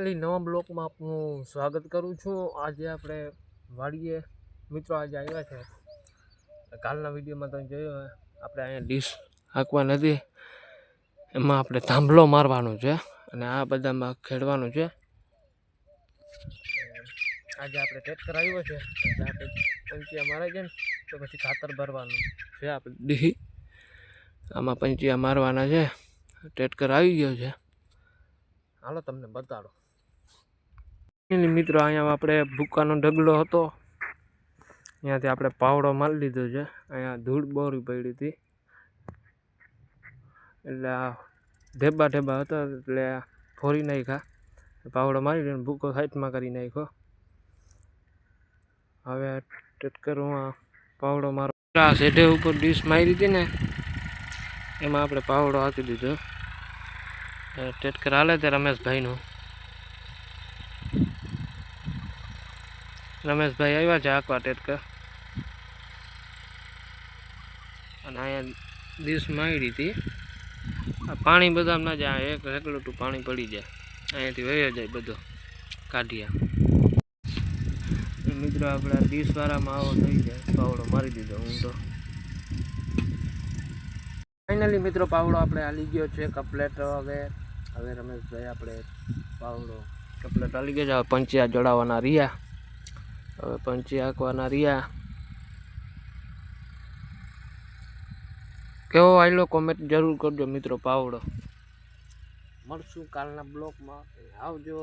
નવા બ્લોકમાં આપનું સ્વાગત કરું છું। આજે આપણે વાડીએ મિત્રો આજે આવ્યા છે। કાલના વિડીયોમાં તમે જોયું આપણે અહીંયા ડીશ હાંકવા નથી, એમાં આપણે થાંભલો મારવાનો છે અને આ બધામાં ખેડવાનું છે। આજે આપણે ટ્રેક્ટર આવ્યો છે, આપણે પંચિયા મારાઈ જાય ને તો પછી ખાતર ભરવાનું છે। આપણે ડીહી આમાં પંચિયા મારવાના છે। ટ્રેક્ટર આવી ગયો છે, હાલો તમને બતાડો। મિત્રો અહીંયા આપણે ભૂકાનો ઢગલો હતો, ત્યાંથી આપણે પાવડો મારી લીધો છે। અહીંયા ધૂળ બોરી પડી હતી એટલે આ ઢેબા હતા એટલે ફોરી નાખ્યા, પાવડો મારી દઈને ભૂકો સાઈડમાં કરી નાખ્યો। હવે ટ્રેક્ટરમાં પાવડો મારો સેઢે ઉપર ડીશ મારી હતી ને એમાં આપણે પાવડો આપી દીધો। ટ્રેક્ટર હાલે તે રમેશભાઈનું, રમેશભાઈ આવ્યા છે આખવા ટ્રેક્ટર અને અહીંયા ડીશ મારી હતી। આ પાણી બધા ના જાય, એક રેકલોટું પાણી પડી જાય, અહીંયાથી વહી જાય બધો કાઢિયા। મિત્રો આપણે ડીશ વાળામાં આવો થઈ જાય, પાવડો મારી દીધો હું તો। ફાઇનલી મિત્રો પાવડો આપણે હાલી ગયો છે કપલેટ। હવે રમેશભાઈ આપણે પાવડો કપલેટ હાલી ગયો છે, પંચિયા જોડાવાના રહ્યા, હવે પંચિયા હાંકવાના રહ્યા। કેવો આવેલો કોમેન્ટ જરૂર કરજો મિત્રો પાવડો। મળશું કાલના બ્લોકમાં, આવજો।